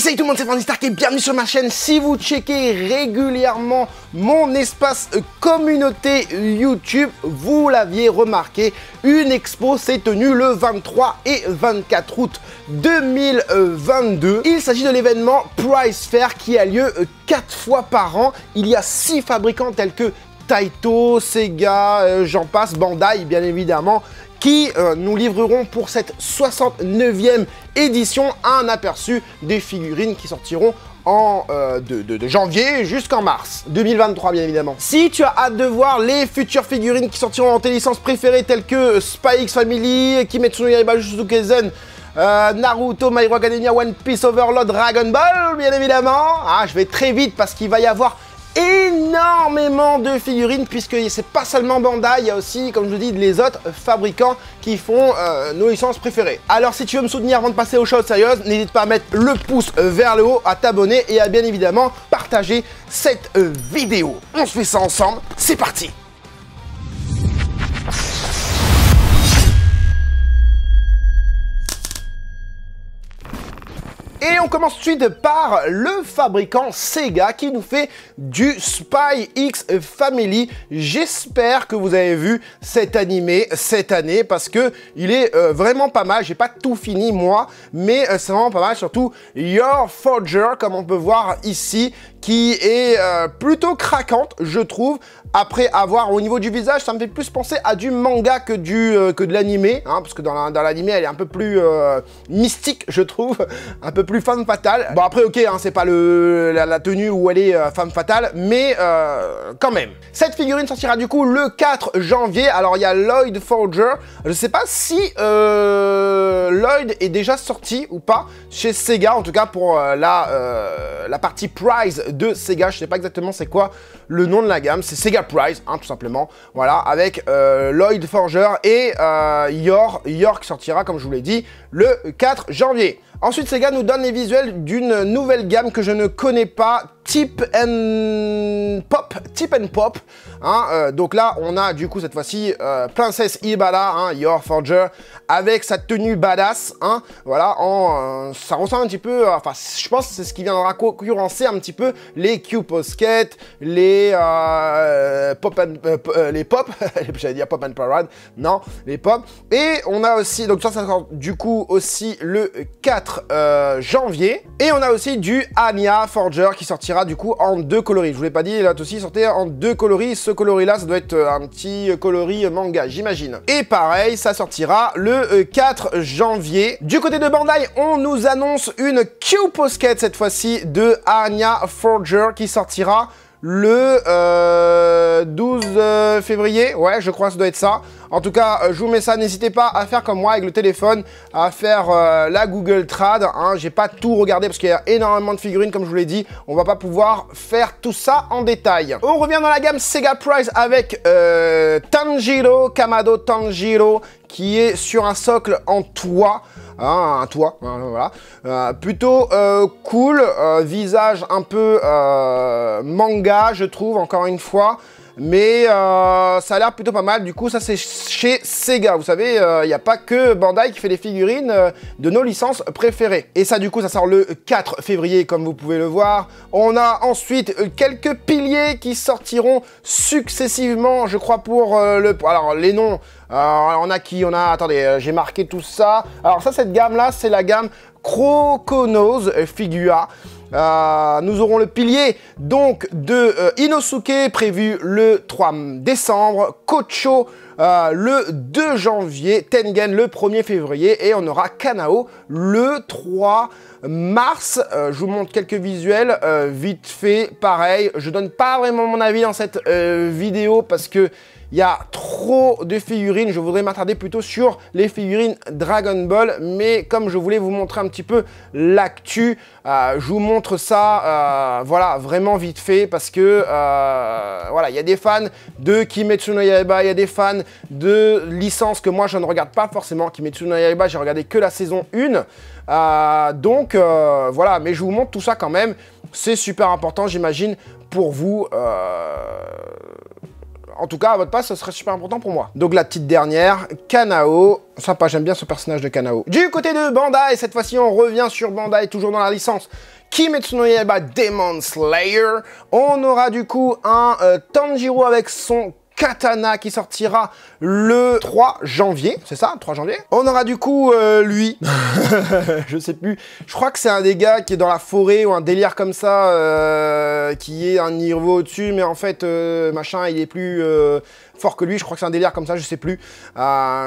Salut tout le monde, c'est Franzy Stark et bienvenue sur ma chaîne. Si vous checkez régulièrement mon espace communauté YouTube, vous l'aviez remarqué, une expo s'est tenue le 23 et 24 août 2022. Il s'agit de l'événement Price Fair qui a lieu 4 fois par an. Il y a 6 fabricants tels que Taito, Sega, j'en passe, Bandai bien évidemment, qui nous livreront pour cette 69e édition un aperçu des figurines qui sortiront de janvier jusqu'en mars 2023 bien évidemment. Si tu as hâte de voir les futures figurines qui sortiront en tes licences préférées telles que Spy X Family, Kimetsu no Yaiba, Jujutsu Kaisen, Naruto, My Hero Academia, One Piece, Overlord, Dragon Ball bien évidemment, je vais très vite parce qu'il va y avoir énormément de figurines puisque c'est pas seulement Bandai, il y a aussi, comme je vous dis, les autres fabricants qui font nos licences préférées. Alors si tu veux me soutenir avant de passer aux choses sérieuses, n'hésite pas à mettre le pouce vers le haut, à t'abonner et à bien évidemment partager cette vidéo. On se fait ça ensemble, c'est parti! Et on commence tout de suite par le fabricant Sega qui nous fait du Spy X Family. J'espère que vous avez vu cet animé cette année parce que il est vraiment pas mal. J'ai pas tout fini moi, mais c'est vraiment pas mal. Surtout Your Forger, comme on peut voir ici, qui est plutôt craquante, je trouve. Après avoir, au niveau du visage, ça me fait plus penser à du manga que de l'animé, parce que dans l'animé, elle est un peu plus mystique, je trouve, un peu plus femme fatale. Bon après, ok, c'est pas la tenue où elle est femme fatale, mais quand même. Cette figurine sortira du coup le 4 janvier. Alors il y a Lloyd Forger. Je sais pas si Lloyd est déjà sorti ou pas chez Sega, en tout cas pour la partie Prize de Sega. Je sais pas exactement c'est quoi le nom de la gamme, c'est Sega Prize, tout simplement, voilà, avec Lloyd Forger et Yor qui sortira, comme je vous l'ai dit, le 4 janvier. Ensuite, Sega nous donne les visuels d'une nouvelle gamme que je ne connais pas, Tip and Pop. Donc là, on a du coup cette fois-ci Princesse Ibala, Yor Forger, avec sa tenue badass, voilà, ça ressemble un petit peu, enfin, je pense que c'est ce qui viendra concurrencer un petit peu les Q-Posket, les Pop, j'allais dire Pop and Parade, non, les Pop. Et on a aussi, donc ça sort du coup aussi le 4 janvier. Et on a aussi du Anya Forger qui sortira du coup en 2 coloris. Je vous l'ai pas dit, là aussi sortait en 2 coloris. Ce coloris là, ça doit être un petit coloris manga, j'imagine. Et pareil, ça sortira le 4 janvier. Du côté de Bandai, on nous annonce une Q-Posket cette fois-ci de Anya Forger qui sortira le 12 février, ouais, je crois que ça doit être ça. En tout cas, je vous mets ça, n'hésitez pas à faire comme moi avec le téléphone, à faire la Google Trad, j'ai pas tout regardé parce qu'il y a énormément de figurines, comme je vous l'ai dit, on va pas pouvoir faire tout ça en détail. On revient dans la gamme Sega Prize avec Tanjiro, Kamado Tanjiro, qui est sur un socle en toit, un toit, voilà, plutôt cool, visage un peu manga, je trouve, encore une fois, mais ça a l'air plutôt pas mal. Du coup, ça c'est chez Sega, vous savez, il n'y a pas que Bandai qui fait les figurines de nos licences préférées. Et ça, du coup, ça sort le 4 février, comme vous pouvez le voir. On a ensuite quelques piliers qui sortiront successivement, je crois, pour alors, les noms, on a, attendez, j'ai marqué tout ça. Alors ça, cette gamme-là, c'est la gamme Croconose Figua. Nous aurons le pilier donc de Inosuke prévu le 3 décembre, Kocho le 2 janvier, Tengen le 1er février et on aura Kanao le 3 mars. Je vous montre quelques visuels vite fait, pareil, je donne pas vraiment mon avis dans cette vidéo parce que il y a trop de figurines, je voudrais m'attarder plutôt sur les figurines Dragon Ball, mais comme je voulais vous montrer un petit peu l'actu, je vous montre ça, voilà, vraiment vite fait, parce que, voilà, il y a des fans de Kimetsu no Yaiba, il y a des fans de licences que moi je ne regarde pas forcément. Kimetsu no Yaiba, j'ai regardé que la saison 1, donc voilà, mais je vous montre tout ça quand même, c'est super important, j'imagine, pour vous. en tout cas, à votre place, ce serait super important pour moi. Donc la petite dernière, Kanao. Sympa, j'aime bien ce personnage de Kanao. Du côté de Bandai, cette fois-ci, on revient sur Bandai, toujours dans la licence Kimetsu no Yaiba Demon Slayer. On aura du coup un Tanjiro avec son katana qui sortira le 3 janvier, c'est ça, 3 janvier. On aura du coup lui, je sais plus, je crois que c'est un des gars qui est dans la forêt ou un délire comme ça, qui est un niveau au-dessus, mais en fait, machin, il est plus fort que lui, je crois que c'est un délire comme ça, je sais plus.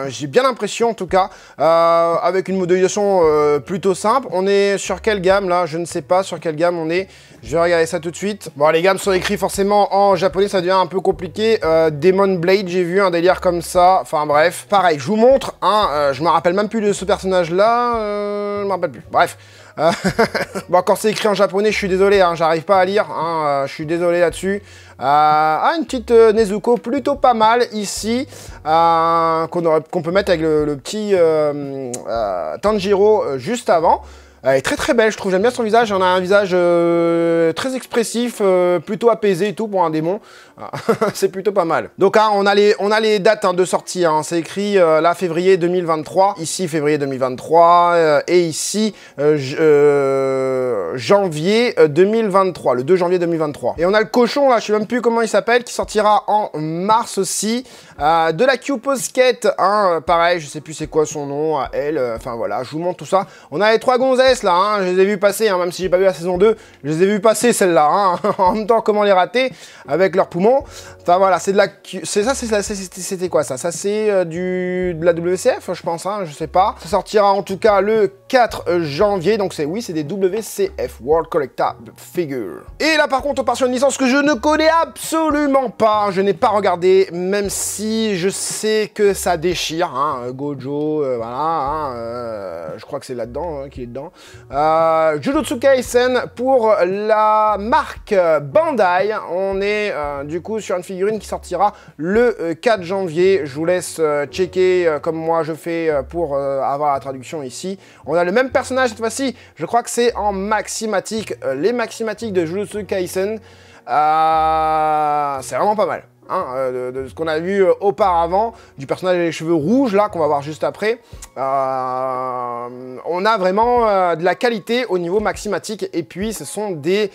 J'ai bien l'impression en tout cas, avec une modélisation plutôt simple. On est sur quelle gamme là? Je ne sais pas sur quelle gamme on est. Je vais regarder ça tout de suite. Bon, les gammes sont écrites forcément en japonais, ça devient un peu compliqué. Demon Blade, j'ai vu un délire comme ça. Enfin bref, pareil, je vous montre. Hein, je me rappelle même plus de ce personnage-là. Je me rappelle plus. Bref. Bon, quand c'est écrit en japonais, je suis désolé, hein, j'arrive pas à lire. Hein, je suis désolé là-dessus. Une petite Nezuko plutôt pas mal ici, qu'on peut mettre avec le petit Tanjiro juste avant. Elle est très très belle, je trouve, j'aime bien son visage, on a un visage très expressif, plutôt apaisé et tout pour un démon. C'est plutôt pas mal. Donc hein, on a les dates hein, de sortie, hein. C'est écrit là février 2023, ici février 2023, et ici janvier 2023, le 2 janvier 2023. Et on a le cochon là, je sais même plus comment il s'appelle, qui sortira en mars aussi, de la Kyuupo Skate, hein, pareil, je sais plus c'est quoi son nom, à elle, enfin voilà, je vous montre tout ça. On a les 3 gonzesses là, hein, je les ai vues passer, hein, même si j'ai pas vu la saison 2, je les ai vues passer celles-là, hein, en même temps comment les rater, avec leurs poumons. Enfin voilà, c'est de la... C'était quoi ça? Ça c'est de la WCF, je pense, hein, je sais pas. Ça sortira en tout cas le 4 janvier, donc oui, c'est des WCF, World Collectible Figure. Et là par contre, on part sur une licence que je ne connais absolument pas, je n'ai pas regardé, même si je sais que ça déchire, hein, Gojo, voilà, hein, je crois que c'est là-dedans, hein, qu'il est dedans. Jujutsu Kaisen pour la marque Bandai, on est du coup sur une figurine qui sortira le 4 janvier, je vous laisse checker comme moi je fais pour avoir la traduction ici. On a le même personnage cette fois-ci, je crois que c'est en maximatique, les maximatiques de Jujutsu Kaisen, c'est vraiment pas mal. Hein, de ce qu'on a vu auparavant, du personnage avec les cheveux rouges là qu'on va voir juste après, on a vraiment de la qualité au niveau maximatique, et puis ce sont des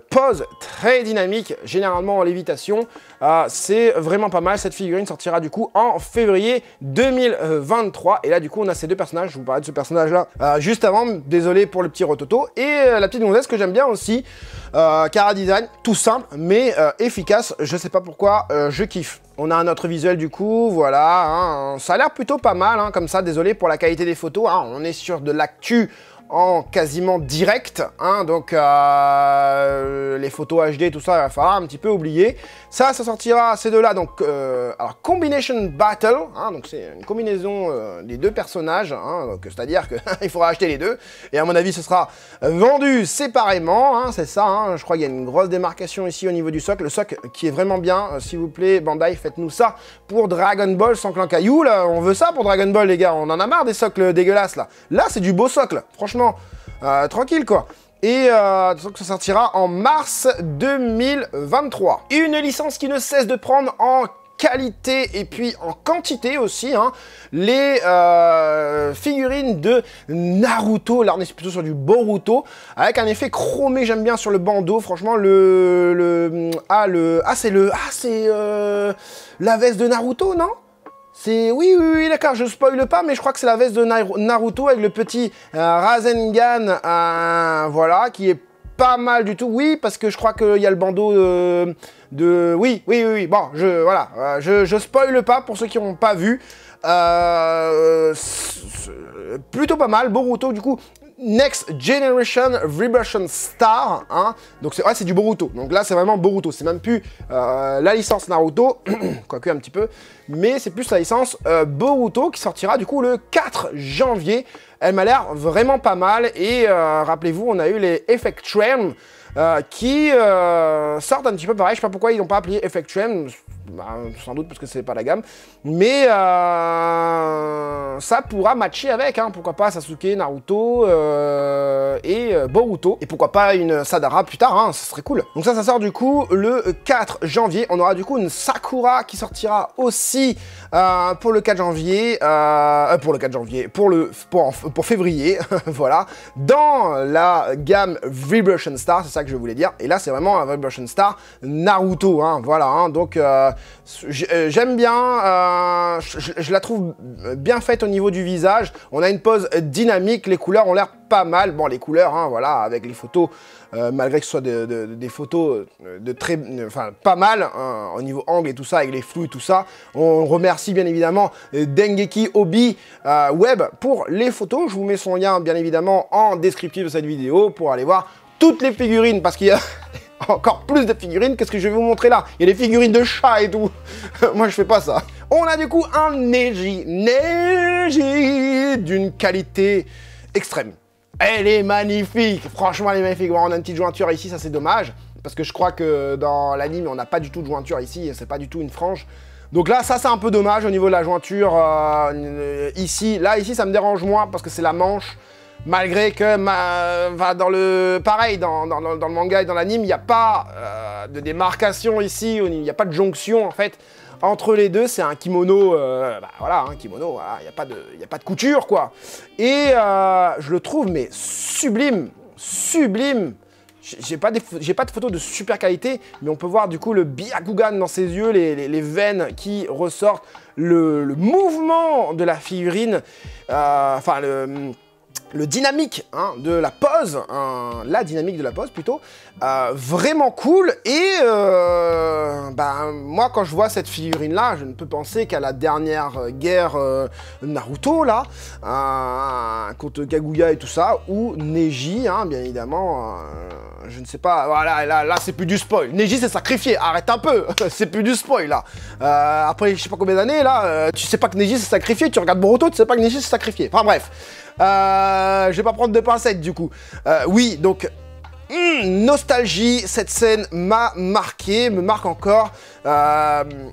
poses très dynamiques, généralement en lévitation. C'est vraiment pas mal. Cette figurine sortira du coup en février 2023, et là du coup on a ces deux personnages, je vous parlais de ce personnage là juste avant, désolé pour le petit rototo, et la petite gonzesse que j'aime bien aussi, Cara Design, tout simple mais efficace, je sais pas pourquoi, je kiffe. On a un autre visuel du coup, voilà, hein, ça a l'air plutôt pas mal, hein, comme ça, désolé pour la qualité des photos, hein, on est sur de l'actu en quasiment direct, hein, donc les photos HD, tout ça, il va falloir un petit peu oublier. Ça sortira, ces deux-là, donc, alors, Combination Battle, hein, donc c'est une combinaison des deux personnages, hein, donc c'est-à-dire qu'il faudra acheter les deux, et à mon avis, ce sera vendu séparément, hein, c'est ça, hein, je crois qu'il y a une grosse démarcation ici au niveau du socle, le socle qui est vraiment bien, s'il vous plaît, Bandai, faites-nous ça pour Dragon Ball sans clan caillou, là, on veut ça pour Dragon Ball, les gars, on en a marre des socles dégueulasses, là. Là, c'est du beau socle, franchement, tranquille, quoi. Et ça sortira en mars 2023. Une licence qui ne cesse de prendre en qualité et puis en quantité aussi, hein, les figurines de Naruto. Là on est plutôt sur du Boruto avec un effet chromé, j'aime bien sur le bandeau, franchement c'est la veste de Naruto, non? C'est... Oui, d'accord, je spoil pas, mais je crois que c'est la veste de Naruto avec le petit Rasengan, voilà, qui est pas mal du tout. Oui, parce que je crois qu'il y a le bandeau de... Oui, bon, je spoil pas pour ceux qui n'ont pas vu. Plutôt pas mal, Boruto, du coup... Next Generation Version Star, hein, donc c'est du Boruto, donc là c'est vraiment Boruto, c'est même plus la licence Naruto, quoique un petit peu, mais c'est plus la licence Boruto qui sortira du coup le 4 janvier, elle m'a l'air vraiment pas mal, et rappelez-vous on a eu les Effect Trem qui sortent un petit peu pareil, je sais pas pourquoi ils n'ont pas appelé Effect Trem, bah, sans doute parce que c'est pas la gamme. Mais ça pourra matcher avec, hein, pourquoi pas Sasuke, Naruto et Boruto. Et pourquoi pas une Sadara plus tard, hein, ça serait cool. Donc ça sort du coup le 4 janvier. On aura du coup une Sakura qui sortira aussi pour le 4 janvier. Pour février, voilà. Dans la gamme Vibration Star, c'est ça que je voulais dire. Et là, c'est vraiment un Vibration Star Naruto, hein, voilà. Hein, donc, j'aime bien, je la trouve bien faite au niveau du visage. On a une pose dynamique, les couleurs ont l'air pas mal. Bon, les couleurs, hein, voilà, avec les photos, malgré que ce soit des photos enfin, pas mal, hein, au niveau angle et tout ça, avec les flous et tout ça. On remercie bien évidemment Dengeki Obi Web pour les photos. Je vous mets son lien, bien évidemment, en descriptif de cette vidéo pour aller voir toutes les figurines, parce qu'il y a encore plus de figurines que ce que je vais vous montrer là. Il y a des figurines de chats et tout. Moi, je fais pas ça. On a du coup un Neji d'une qualité extrême. Elle est magnifique. Franchement, elle est magnifique. Bon, on a une petite jointure ici, ça c'est dommage. Parce que je crois que dans l'anime, on n'a pas du tout de jointure ici. C'est pas du tout une frange. Donc là, ça c'est un peu dommage au niveau de la jointure ici. Là, ici, ça me dérange moins parce que c'est la manche. Malgré que, dans le manga et dans l'anime, il n'y a pas de démarcation ici, il n'y a pas de jonction en fait entre les deux. C'est un kimono, voilà, un kimono, voilà, il n'y a pas de couture quoi. Et je le trouve mais sublime, sublime. J'ai pas de photos de super qualité, mais on peut voir du coup le Byakugan dans ses yeux, les veines qui ressortent, le mouvement de la figurine, enfin le dynamique hein, de la pose, la dynamique de la pose plutôt, vraiment cool. Et moi quand je vois cette figurine là, je ne peux penser qu'à la dernière guerre Naruto là, contre Kaguya et tout ça, ou Neji, hein, bien évidemment, je ne sais pas, voilà, là c'est plus du spoil. Neji s'est sacrifié, arrête un peu, c'est plus du spoil là. Après je sais pas combien d'années là, tu sais pas que Neji s'est sacrifié, tu regardes Boruto, tu sais pas que Neji s'est sacrifié. Enfin bref. Je vais pas prendre de pincettes du coup. Oui, donc nostalgie, cette scène m'a marqué, me marque encore.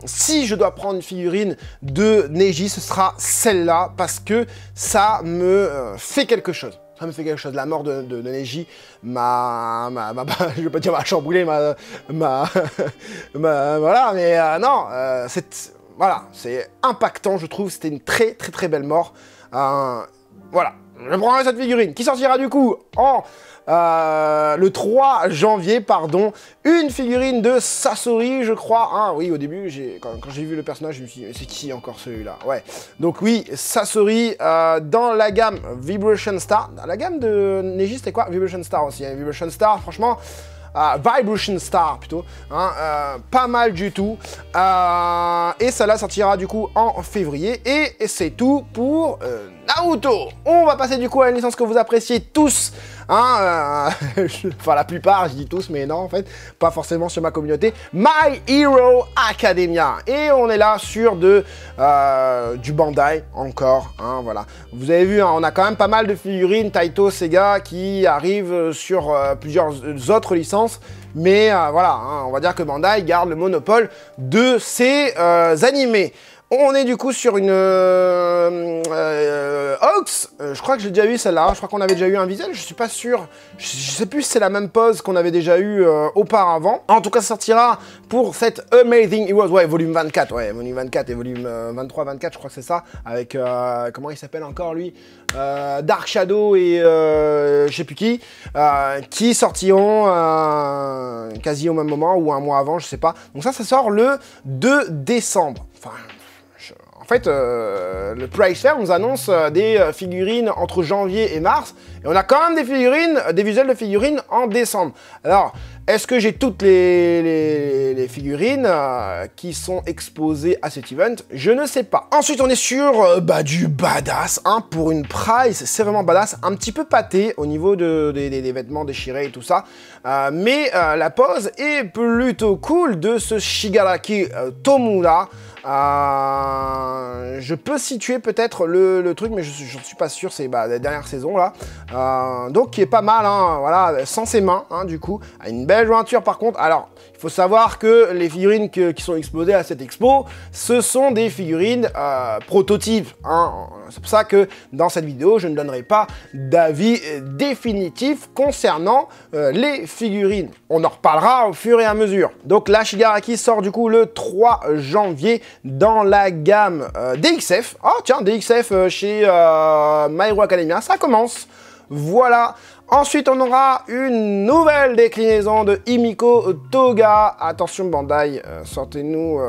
Si je dois prendre une figurine de Neji, ce sera celle-là parce que ça me fait quelque chose. Ça me fait quelque chose. La mort de Neji je vais pas dire m'a chamboulé, voilà, mais non, voilà, c'est impactant, je trouve. C'était une très très très belle mort. Voilà, je prendrai cette figurine qui sortira du coup en le 3 janvier, pardon. Une figurine de Sasori, je crois. Hein, oui, au début, quand j'ai vu le personnage, je me suis dit, c'est qui encore celui-là? Ouais. Donc oui, Sasori dans la gamme Vibration Star. Dans la gamme de Neji, c'était quoi? Vibration Star aussi. Hein. Vibration Star, franchement... Vibration Star plutôt, hein, pas mal du tout, et ça là sortira du coup en février, et c'est tout pour Naruto. On va passer du coup à une licence que vous appréciez tous, hein, enfin la plupart, je dis tous, mais non en fait, pas forcément sur ma communauté, My Hero Academia, et on est là sur du Bandai encore, hein, voilà. Vous avez vu, hein, on a quand même pas mal de figurines Taito, Sega qui arrivent sur plusieurs autres licences. Mais voilà, hein, on va dire que Bandai garde le monopole de ces animés. On est du coup sur une Ox, je crois que j'ai déjà eu celle-là, je crois qu'on avait déjà eu un visuel, je suis pas sûr, je sais plus si c'est la même pose qu'on avait déjà eu auparavant. En tout cas, ça sortira pour cette Amazing Heroes, ouais, volume 24, ouais, volume 24 et volume 23-24, je crois que c'est ça, avec, comment il s'appelle encore lui, Dark Shadow et je sais plus qui sortiront quasi au même moment ou un mois avant, je sais pas. Donc ça sort le 2 décembre. Enfin, en fait, le Price Fair nous annonce des figurines entre janvier et mars, et on a quand même des figurines, des visuels de figurines en décembre. Alors, est-ce que j'ai toutes les figurines qui sont exposées à cet event? Je ne sais pas. Ensuite, on est sur du badass, hein, pour une price, c'est vraiment badass, un petit peu pâté au niveau des vêtements déchirés et tout ça, mais la pose est plutôt cool de ce Shigaraki Tomura. Je peux situer peut-être le truc, mais je ne suis pas sûr, c'est la dernière saison là. Donc qui est pas mal, hein, voilà, sans ses mains, hein, du coup. Une belle jointure par contre. Alors, il faut savoir que les figurines qui sont exposées à cette expo, ce sont des figurines prototypes. Hein. C'est pour ça que dans cette vidéo, je ne donnerai pas d'avis définitif concernant les figurines. On en reparlera au fur et à mesure. Donc la Shigaraki sort du coup le 3 janvier dans la gamme DXF. Oh tiens, DXF chez My Hero Academia, ça commence. Voilà. Ensuite, on aura une nouvelle déclinaison de Himiko Toga. Attention Bandai, sortez-nous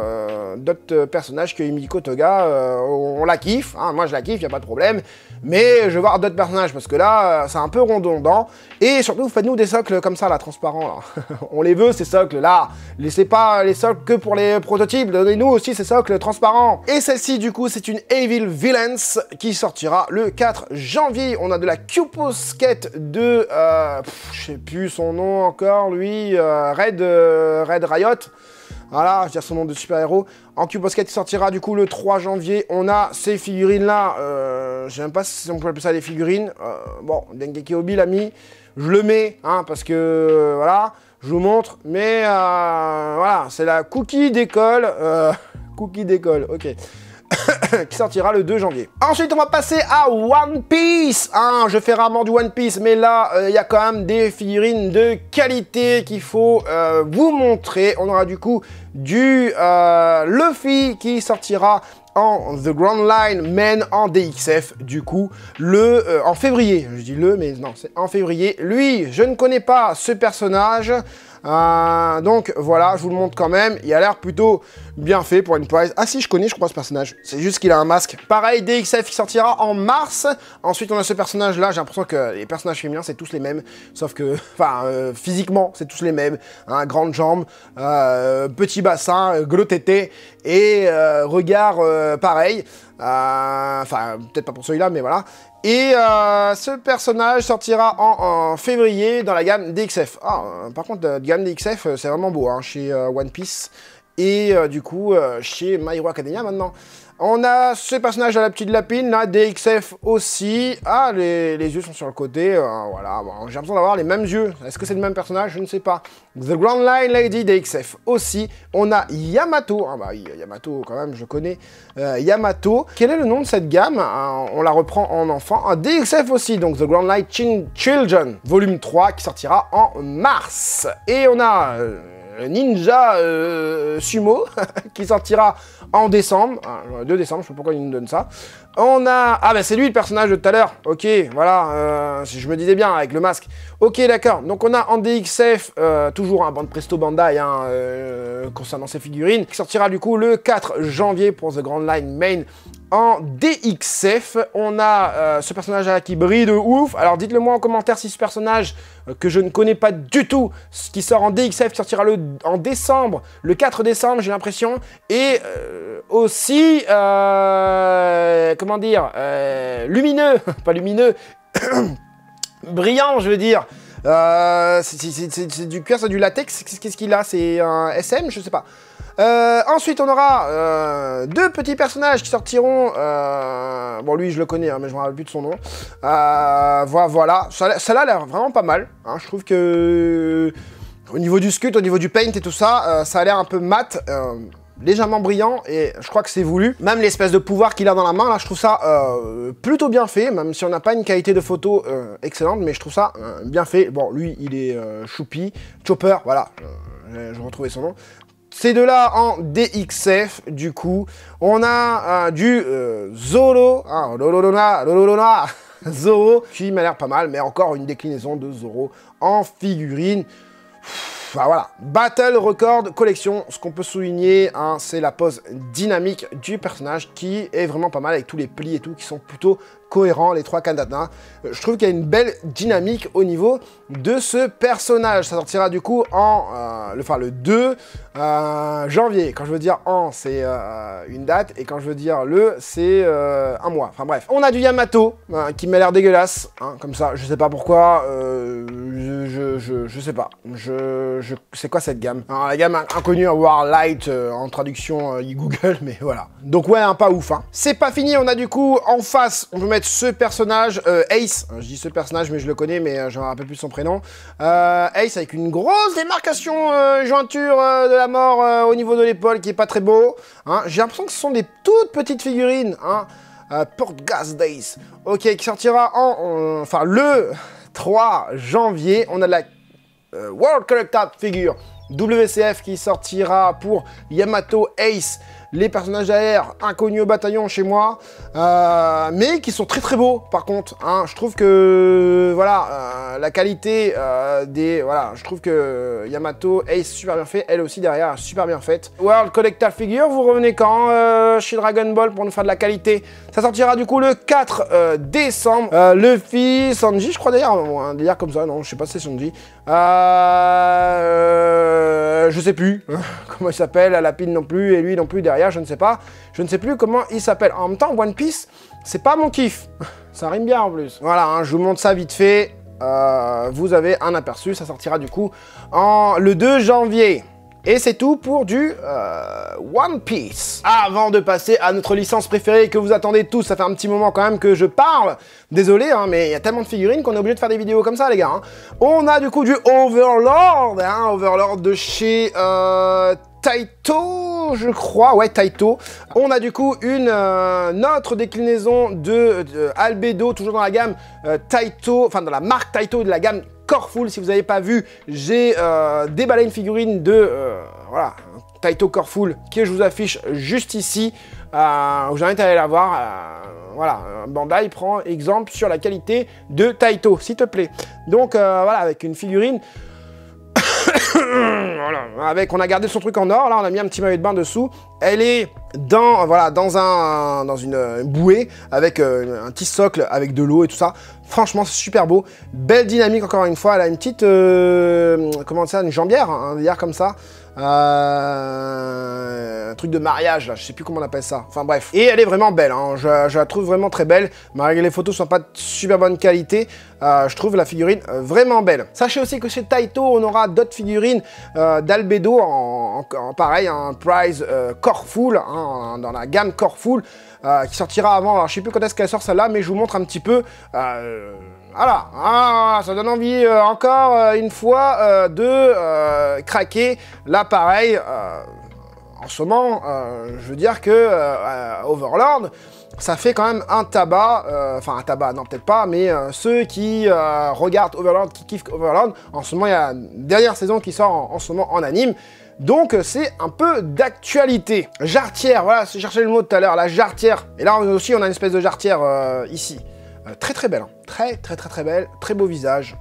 d'autres personnages que Himiko Toga. On la kiffe, hein, moi je la kiffe, il n'y a pas de problème. Mais je veux voir d'autres personnages parce que là, c'est un peu redondant. Et surtout, faites-nous des socles comme ça, là, transparents. Là. On les veut, ces socles là. Laissez pas les socles que pour les prototypes. Donnez-nous aussi ces socles transparents. Et celle-ci, du coup, c'est une Evil Villains qui sortira le 4 janvier. On a de la Q-Posket de je sais plus son nom encore, lui, Red Riot. Voilà, je veux dire son nom de super-héros. En Q-Posket qui sortira du coup le 3 janvier. On a ces figurines-là. Je sais même pas si on peut appeler ça des figurines. Bon, Dengeki Obi l'a mis. Je le mets, hein, parce que, voilà, je vous montre. Mais, voilà, c'est la Cookie d'école. Cookie d'école, ok. Qui sortira le 2 janvier. Ensuite, on va passer à One Piece. Hein, je fais rarement du One Piece, mais là, il y a quand même des figurines de qualité qu'il faut vous montrer. On aura du coup du Luffy qui sortira en The Grand Line Men en DXF, du coup, en février. Je dis mais non, c'est en février. Lui, je ne connais pas ce personnage. Donc voilà, je vous le montre quand même. Il a l'air plutôt bien fait pour une prize. Ah si, je connais, je crois, ce personnage. C'est juste qu'il a un masque. Pareil, DXF qui sortira en mars. Ensuite, on a ce personnage-là. J'ai l'impression que les personnages féminins, c'est tous les mêmes. Sauf que, enfin, physiquement, c'est tous les mêmes. Hein, grandes jambes, petit bassin, gros tété et regard pareil. Enfin, peut-être pas pour celui-là, mais voilà. Et ce personnage sortira en février dans la gamme DXF. Par contre, la gamme DXF, c'est vraiment beau, hein, chez One Piece. Et du coup, chez My Hero Academia maintenant. On a ce personnage à la petite lapine, là, DXF aussi. Ah, les yeux sont sur le côté, voilà. Bon, j'ai l'impression d'avoir les mêmes yeux. Est-ce que c'est le même personnage? Je ne sais pas. The Grand Line Lady DXF aussi. On a Yamato. Ah bah oui, Yamato, quand même, je connais Yamato. Quel est le nom de cette gamme? On la reprend en enfant. Un DXF aussi, donc The Grand Line Children, volume 3, qui sortira en mars. Et on a... Ninja Sumo qui sortira en décembre, 2 décembre, je sais pas pourquoi il nous donne ça. On a... Ah bah c'est lui le personnage de tout à l'heure, ok, voilà, je me disais bien avec le masque. Ok, d'accord, donc on a en DXF, toujours un bande Presto Bandai hein, concernant ces figurines, qui sortira du coup le 4 janvier pour The Grand Line Main en DXF. On a ce personnage-là qui brille de ouf. Alors dites-le moi en commentaire si ce personnage que je ne connais pas du tout, qui sort en DXF, qui sortira en décembre, le 4 décembre, j'ai l'impression. Et aussi, comment dire, lumineux, pas lumineux, brillant, je veux dire. C'est du cuir, c'est du latex, qu'est-ce qu'il a? C'est un SM, je sais pas. Ensuite, on aura 2 petits personnages qui sortiront. Bon, lui, je le connais, hein, mais je me rappelle plus de son nom. Voilà, ça a l'air vraiment pas mal. Hein, je trouve que au niveau du sculpt, au niveau du paint et tout ça, ça a l'air un peu mat. Légèrement brillant et je crois que c'est voulu. Même l'espèce de pouvoir qu'il a dans la main, là, je trouve ça plutôt bien fait, même si on n'a pas une qualité de photo excellente, mais je trouve ça bien fait. Bon, lui, il est choupi, Chopper, voilà, je retrouvais son nom. Ces deux-là en DXF, du coup, on a du Zoro, hein, Lololona, Zoro, qui m'a l'air pas mal, mais encore une déclinaison de Zoro en figurine. Enfin, voilà, Battle Record Collection, ce qu'on peut souligner, hein, c'est la pose dynamique du personnage qui est vraiment pas mal avec tous les plis et tout qui sont plutôt cohérents, les 3 katanas. Je trouve qu'il y a une belle dynamique au niveau de ce personnage. Ça sortira du coup en le 2 janvier. Quand je veux dire en, c'est une date, et quand je veux dire le, c'est un mois. Enfin bref. On a du Yamato qui m'a l'air dégueulasse, hein, comme ça, je sais pas pourquoi, je je sais pas. C'est quoi cette gamme? Alors, la gamme inconnue à Warlight en traduction Google, mais voilà. Donc ouais, pas ouf. Hein. C'est pas fini, on a du coup en face, on peut mettre ce personnage, Ace. Je dis ce personnage, mais je le connais, mais je me rappelle plus son prénom. Ace avec une grosse démarcation jointure de la mort au niveau de l'épaule qui est pas très beau. Hein. J'ai l'impression que ce sont des toutes petites figurines. Hein. Portgas Days. Ok, qui sortira enfin le 3 janvier. On a la World Collector Figure WCF qui sortira pour Yamato, Ace, les personnages AR inconnus au bataillon chez moi, mais qui sont très très beaux par contre. Hein, je trouve que voilà, la qualité voilà, je trouve que Yamato, Ace super bien fait, elle aussi derrière super bien faite. World Collector Figure, vous revenez quand chez Dragon Ball pour nous faire de la qualité? Ça sortira du coup le 4 décembre. Luffy, Sanji, je crois d'ailleurs, un délire comme ça, non, je sais pas si c'est Sanji. Je sais plus comment il s'appelle, Lapine non plus, et lui non plus derrière, je ne sais pas. Je ne sais plus comment il s'appelle. En même temps, One Piece, c'est pas mon kiff. Ça rime bien en plus. Voilà, hein, je vous montre ça vite fait. Vous avez un aperçu, ça sortira du coup le 2 janvier. Et c'est tout pour du One Piece. Avant de passer à notre licence préférée que vous attendez tous, ça fait un petit moment quand même que je parle. Désolé, hein, mais il y a tellement de figurines qu'on est obligé de faire des vidéos comme ça, les gars. Hein. On a du coup du Overlord, hein, Overlord de chez Taito, je crois, ouais, Taito. On a du coup une autre déclinaison de Albedo, toujours dans la gamme Taito, enfin dans la marque Taito de la gamme Coreful. Si vous n'avez pas vu, j'ai déballé une figurine de voilà, Taito Coreful que je vous affiche juste ici. Je vous invite à aller la voir. Voilà, Bandai prend exemple sur la qualité de Taito, s'il te plaît. Donc voilà, avec une figurine. Voilà, on a gardé son truc en or, là on a mis un petit maillot de bain dessous. Elle est dans une bouée avec un petit socle avec de l'eau et tout ça. Franchement, c'est super beau. Belle dynamique encore une fois. Elle a une petite, comment ça, une jambière, un délire comme ça. Un truc de mariage là, je sais plus comment on appelle ça, enfin bref, et elle est vraiment belle, hein. Je la trouve vraiment très belle, malgré que les photos sont pas de super bonne qualité. Je trouve la figurine vraiment belle. Sachez aussi que chez Taito on aura d'autres figurines d'Albedo en pareil, un prize Coreful, hein, dans la gamme Coreful, qui sortira avant. Alors je sais plus quand est-ce qu'elle sort celle-là, mais je vous montre un petit peu. Voilà, ça donne envie encore une fois de craquer l'appareil. En ce moment, je veux dire que Overlord, ça fait quand même un tabac, enfin un tabac, non peut-être pas, mais ceux qui regardent Overlord, qui kiffent Overlord, en ce moment il y a une dernière saison qui sort en ce moment en anime. Donc c'est un peu d'actualité. Jarretière, voilà, j'ai cherché le mot tout à l'heure, la jarretière. Et là aussi on a une espèce de jarretière ici. Très très belle, hein. Très belle, très beau visage,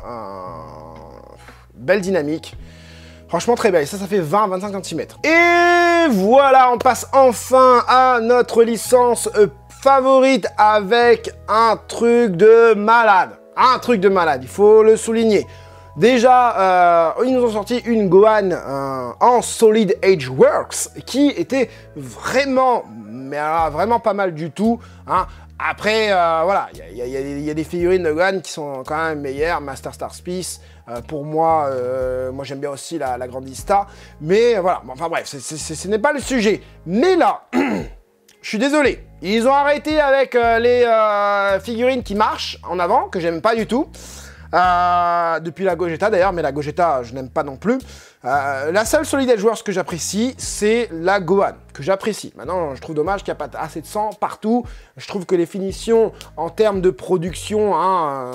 belle dynamique, franchement très belle, ça fait 20-25 cm. Et voilà, on passe enfin à notre licence favorite avec un truc de malade, il faut le souligner. Déjà, ils nous ont sorti une Gohan en Solid Edge Works qui était vraiment, mais alors, vraiment pas mal du tout, hein. Après, voilà, il y a des figurines de Gohan qui sont quand même meilleures. Master Star Peace, pour moi, moi j'aime bien aussi la Grandista. Mais voilà, bon, enfin bref, ce n'est pas le sujet. Mais là, je suis désolé, ils ont arrêté avec les figurines qui marchent en avant, que j'aime pas du tout. Depuis la Gogeta d'ailleurs, mais la Gogeta je n'aime pas non plus. La seule Solid Edge Wars que j'apprécie, c'est la Gohan, que j'apprécie. Maintenant, je trouve dommage qu'il n'y a pas assez de sang partout. Je trouve que les finitions en termes de production, hein,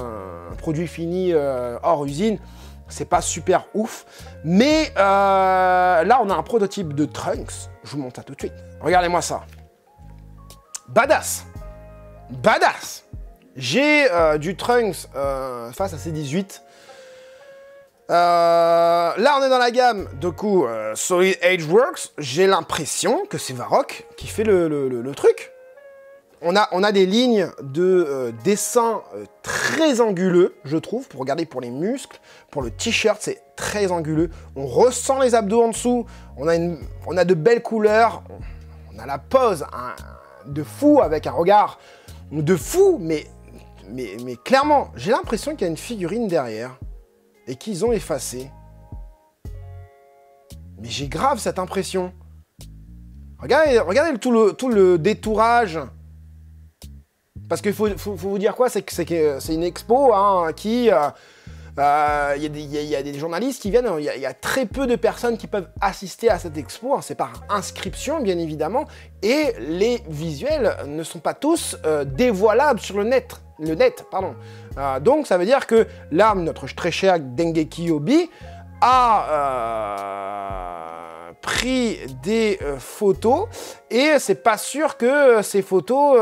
produit fini hors usine, c'est pas super ouf. Mais là, on a un prototype de Trunks. Je vous montre ça tout de suite. Regardez-moi ça. Badass. Badass. J'ai du Trunks face à C18. Là, on est dans la gamme, du coup, Solid Edge Works. J'ai l'impression que c'est Varrock qui fait le truc. On a des lignes de dessin très anguleux, je trouve, pour regarder pour les muscles. Pour le t-shirt, c'est très anguleux. On ressent les abdos en dessous. On a de belles couleurs. On a la pose de fou avec un regard de fou, mais clairement, j'ai l'impression qu'il y a une figurine derrière. et qu'ils ont effacé. Mais j'ai grave cette impression. Regardez tout le détourage. Parce qu'il faut vous dire quoi, c'est une expo hein, qui... Il y a des journalistes qui viennent, il y a très peu de personnes qui peuvent assister à cette expo, hein, c'est par inscription bien évidemment, et les visuels ne sont pas tous dévoilables sur le net, pardon. Donc ça veut dire que là, notre très cher Dengeki Obi a pris des photos, et c'est pas sûr que ces photos,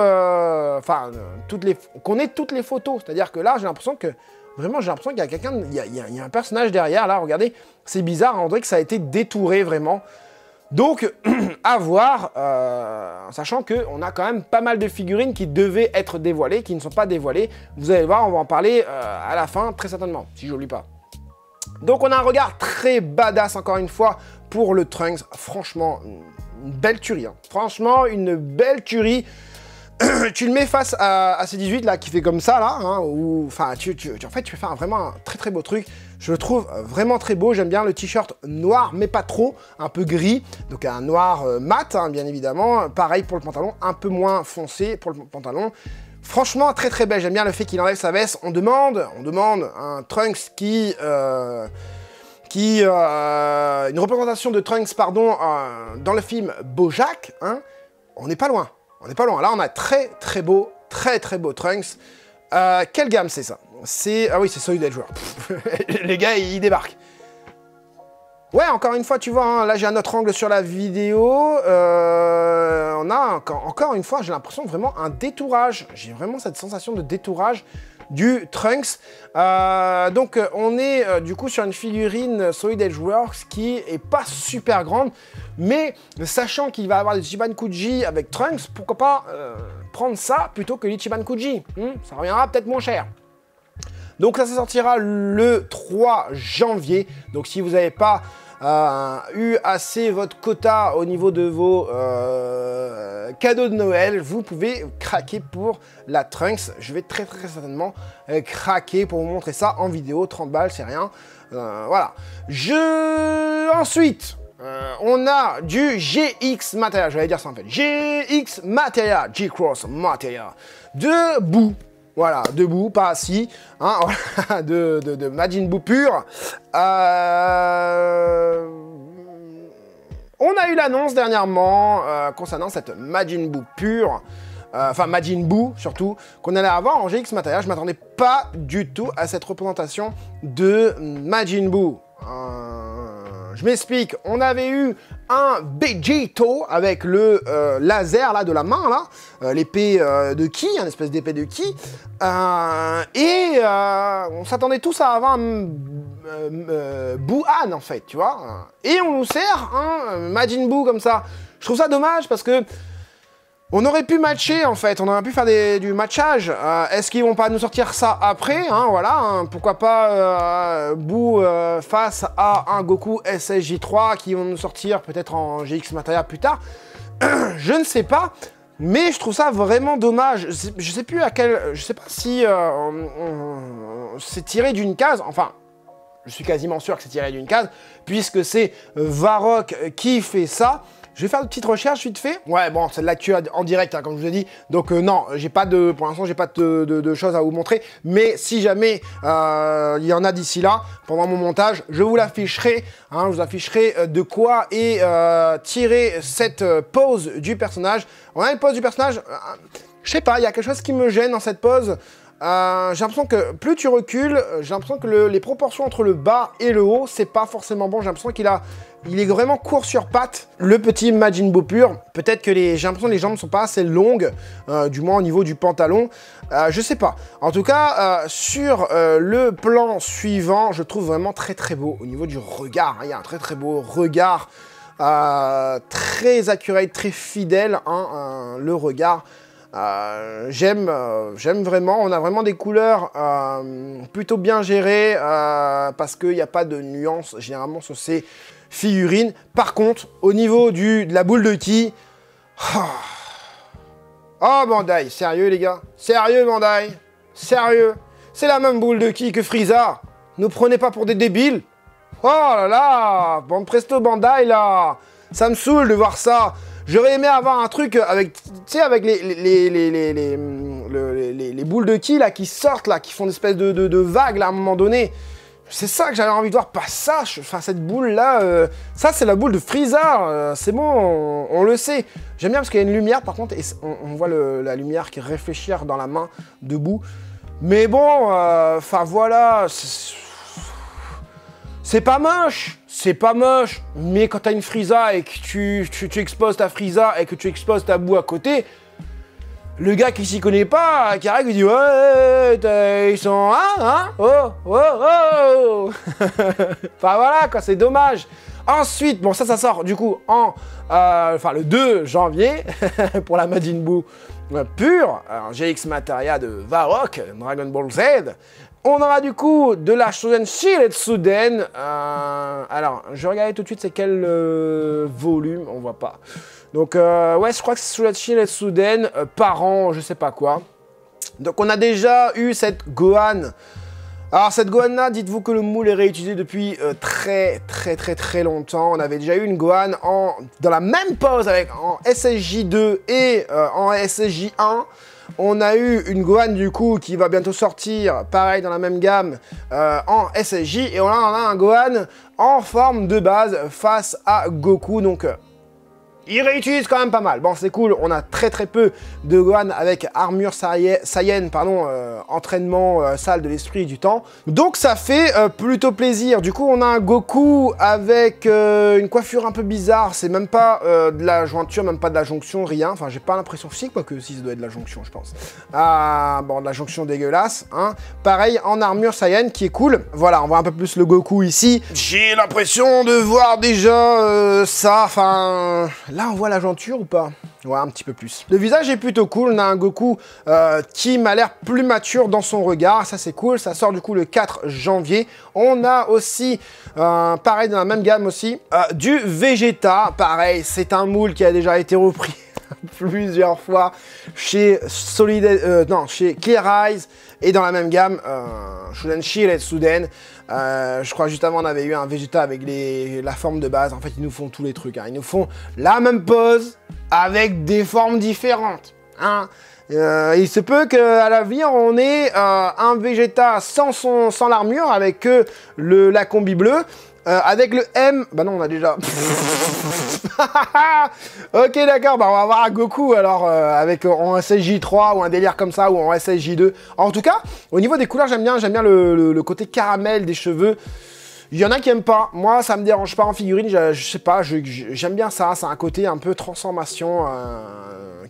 qu'on ait toutes les photos, c'est-à-dire que là j'ai l'impression que vraiment, j'ai l'impression qu'il y a quelqu'un, il y a un personnage derrière, là, regardez, c'est bizarre, on dirait que ça a été détouré, vraiment. Donc, à voir, sachant qu'on a quand même pas mal de figurines qui devaient être dévoilées, qui ne sont pas dévoilées. Vous allez voir, on va en parler à la fin, très certainement, si j'oublie pas. Donc, on a un regard très badass, encore une fois, pour le Trunks. Franchement, une belle tuerie, hein. Franchement, une belle tuerie. Tu le mets face à C18 là qui fait comme ça là, hein, ou enfin en fait tu peux faire vraiment un très beau truc. Je le trouve vraiment très beau. J'aime bien le t-shirt noir mais pas trop, un peu gris, donc un noir mat hein, bien évidemment. Pareil pour le pantalon, un peu moins foncé pour le pantalon. Franchement très belle. J'aime bien le fait qu'il enlève sa veste. On demande un Trunks une représentation de Trunks pardon dans le film BoJack. Hein, on n'est pas loin. On n'est pas loin. Là, on a très beau Trunks. Quelle gamme c'est ça? Ah oui, c'est Solid Edge World. Les gars, ils débarquent. Ouais, encore une fois, tu vois, hein, là, j'ai un autre angle sur la vidéo. On a encore une fois, j'ai l'impression vraiment un détourage. J'ai vraiment cette sensation de détourage du Trunks. Donc, on est du coup sur une figurine Solid Edge Works qui est pas super grande. Mais sachant qu'il va avoir des Ichiban Kuji avec Trunks, pourquoi pas prendre ça plutôt que l'Ichiban Kuji, ça reviendra peut-être moins cher. Donc ça sortira le 3 janvier. Donc si vous n'avez pas eu assez votre quota au niveau de vos cadeaux de Noël, vous pouvez craquer pour la Trunks. Je vais très certainement craquer pour vous montrer ça en vidéo. 30 balles, c'est rien. Voilà. Ensuite... on a du GX Material, j'allais dire ça en fait. GX Material, G-Cross Material. Debout, voilà, debout, pas assis. Hein, voilà, de Majin Buu pur. On a eu l'annonce dernièrement concernant cette Majin Buu pur. Enfin, Majin Buu surtout, qu'on allait avoir en GX Material. Je m'attendais pas du tout à cette représentation de Majin Buu. Je m'explique, on avait eu un Vegito avec le laser là de la main là, l'épée de Ki, une espèce d'épée de Ki, et on s'attendait tous à avoir un Buu-Han en fait, tu vois, et on nous sert un Majin Buu comme ça. Je trouve ça dommage parce que on aurait pu matcher en fait, on aurait pu faire du matchage. Est-ce qu'ils vont pas nous sortir ça après, hein, voilà, hein, pourquoi pas Buu face à un Goku SSJ3 qui vont nous sortir peut-être en GX Material plus tard. Je ne sais pas, mais je trouve ça vraiment dommage. Je sais plus à quel, je sais pas si c'est tiré d'une case, enfin. Je suis quasiment sûr que c'est tiré d'une case, puisque c'est Varrock qui fait ça. Je vais faire une petite recherche vite fait. Ouais, bon, c'est de l'actu en direct, hein, comme je vous ai dit. Donc non, j'ai pas de, pour l'instant, j'ai pas de choses à vous montrer. Mais si jamais il y en a d'ici là, pendant mon montage, je vous l'afficherai. Hein, je vous afficherai de quoi est tirée cette pose du personnage. On a une pose du personnage. Je sais pas, il y a quelque chose qui me gêne dans cette pose. J'ai l'impression que plus tu recules, j'ai l'impression que les proportions entre le bas et le haut, c'est pas forcément bon. J'ai l'impression il est vraiment court sur pattes, le petit Majin Buu pur. Peut-être que j'ai l'impression que les jambes sont pas assez longues, du moins au niveau du pantalon. Je sais pas. En tout cas, sur le plan suivant, je trouve vraiment très beau au niveau du regard. Il y a un très beau regard, très accurate, très fidèle, hein, le regard. J'aime vraiment, on a vraiment des couleurs plutôt bien gérées parce qu'il n'y a pas de nuances généralement sur ces figurines. Par contre, au niveau de la boule de Ki, oh Bandai, sérieux les gars, sérieux Bandai, sérieux, c'est la même boule de Ki que Frieza. Ne prenez pas pour des débiles. Oh là là, bon presto Bandai là, ça me saoule de voir ça. J'aurais aimé avoir un truc avec, tu sais, avec les boules de ki là qui sortent là, qui font une espèce de vague là à un moment donné. C'est ça que j'avais envie de voir, pas ça. Enfin, cette boule là, ça c'est la boule de Freezer. C'est bon, on le sait. J'aime bien parce qu'il y a une lumière par contre, et on voit la lumière qui réfléchit dans la main debout. Mais bon, enfin voilà. C'est pas moche, mais quand t'as une Frieza et que tu exposes ta Frieza et que tu exposes ta boue à côté, le gars qui s'y connaît pas, qui arrive, il dit « Ouais, ils sont... Hein oh, oh, oh !» Enfin voilà, quoi, c'est dommage. Ensuite, bon ça sort du coup le 2 janvier pour la Majin Buu pure, GX Materia de Varrock, Dragon Ball Z. On aura du coup de la Shonen Shiretsuden. Alors, je vais regarder tout de suite c'est quel volume, on voit pas. Donc, ouais, je crois que c'est Shonen Shiretsuden par an, je sais pas quoi. Donc, on a déjà eu cette Gohan. Alors, cette Gohan-là, dites-vous que le moule est réutilisé depuis très longtemps. On avait déjà eu une Gohan dans la même pose en SSJ2 et en SSJ1. On a eu une Gohan du coup qui va bientôt sortir, pareil dans la même gamme en SSJ. Et on a un Gohan en forme de base face à Goku. Donc il réutilise quand même pas mal. Bon, c'est cool, on a très peu de Gohan avec armure Saiyan, pardon, entraînement salle de l'esprit et du temps. Donc ça fait plutôt plaisir. Du coup, on a un Goku avec une coiffure un peu bizarre. C'est même pas de la jointure, même pas de la jonction, rien. Enfin, j'ai pas l'impression si, quoique si, ça doit être de la jonction, je pense. Bon, de la jonction dégueulasse, hein. Pareil, en armure Saiyan, qui est cool. Voilà, on voit un peu plus le Goku ici. J'ai l'impression de voir déjà ça, enfin... Là, on voit la jointure ou pas? Ouais, un petit peu plus. Le visage est plutôt cool. On a un Goku qui m'a l'air plus mature dans son regard. Ça, c'est cool. Ça sort du coup le 4 janvier. On a aussi, pareil, dans la même gamme aussi, du Vegeta. Pareil, c'est un moule qui a déjà été repris plusieurs fois chez chez Clear Eyes. Et dans la même gamme, Shonen Shiretsuden. Je crois juste avant on avait eu un Vegeta avec la forme de base. En fait ils nous font tous les trucs, hein. Ils nous font la même pose avec des formes différentes, hein. Il se peut qu'à l'avenir on ait un Vegeta sans l'armure avec que la combi bleue. Avec le M, bah non on a déjà. Ok d'accord, bah on va voir un Goku alors avec en SSJ3 ou un délire comme ça ou en SSJ2. En tout cas, au niveau des couleurs j'aime bien le côté caramel des cheveux. Il y en a qui aiment pas, moi ça me dérange pas en figurine, je sais pas, j'aime bien ça, c'est un côté un peu transformation,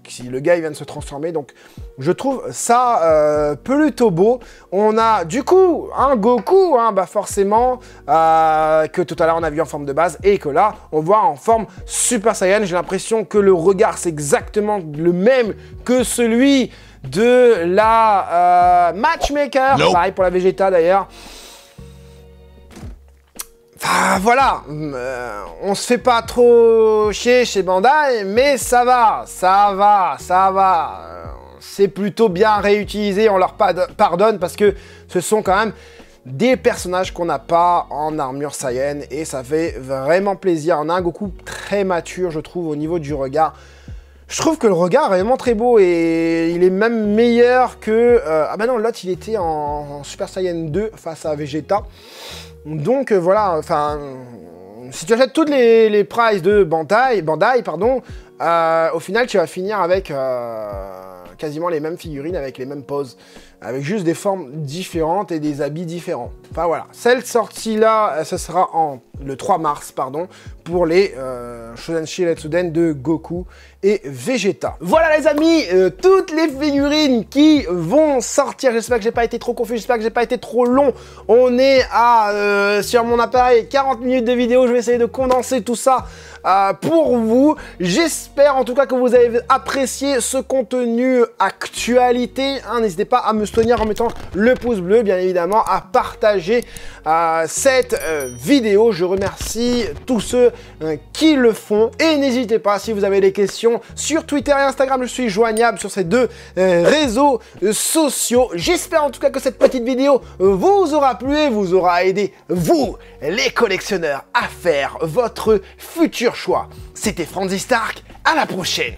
si le gars il vient de se transformer, donc je trouve ça plutôt beau. On a du coup un Goku, hein, bah forcément, que tout à l'heure on a vu en forme de base, et que là on voit en forme Super Saiyan. J'ai l'impression que le regard c'est exactement le même que celui de la Matchmaker, pareil pour la Vegeta d'ailleurs. Enfin, voilà, on se fait pas trop chier chez Bandai, mais ça va. C'est plutôt bien réutilisé, on leur pardonne parce que ce sont quand même des personnages qu'on n'a pas en armure Saiyan et ça fait vraiment plaisir. On a un Goku très mature, je trouve, au niveau du regard. Je trouve que le regard est vraiment très beau et il est même meilleur que... ah bah non, l'autre il était en Super Saiyan 2 face à Vegeta. Donc voilà, enfin, si tu achètes toutes les prices de Bandai, pardon, au final tu vas finir avec quasiment les mêmes figurines, avec les mêmes poses, avec juste des formes différentes et des habits différents. Enfin voilà, cette sortie-là, ce sera le 3 mars, pardon, pour les Shonen Shiretsuden de Goku et Vegeta. Voilà les amis, toutes les figurines qui vont sortir. J'espère que j'ai pas été trop confus, j'espère que j'ai pas été trop long. On est à, sur mon appareil, 40 minutes de vidéo. Je vais essayer de condenser tout ça pour vous. J'espère en tout cas que vous avez apprécié ce contenu actualité. Hein, n'hésitez pas à me soutenir en mettant le pouce bleu, bien évidemment, à partager cette vidéo. Je remercie tous ceux qui le font. Et n'hésitez pas, si vous avez des questions, sur Twitter et Instagram, je suis joignable sur ces deux réseaux sociaux. J'espère en tout cas que cette petite vidéo vous aura plu et vous aura aidé, vous, les collectionneurs, à faire votre futur choix. C'était Franzy Stark, à la prochaine.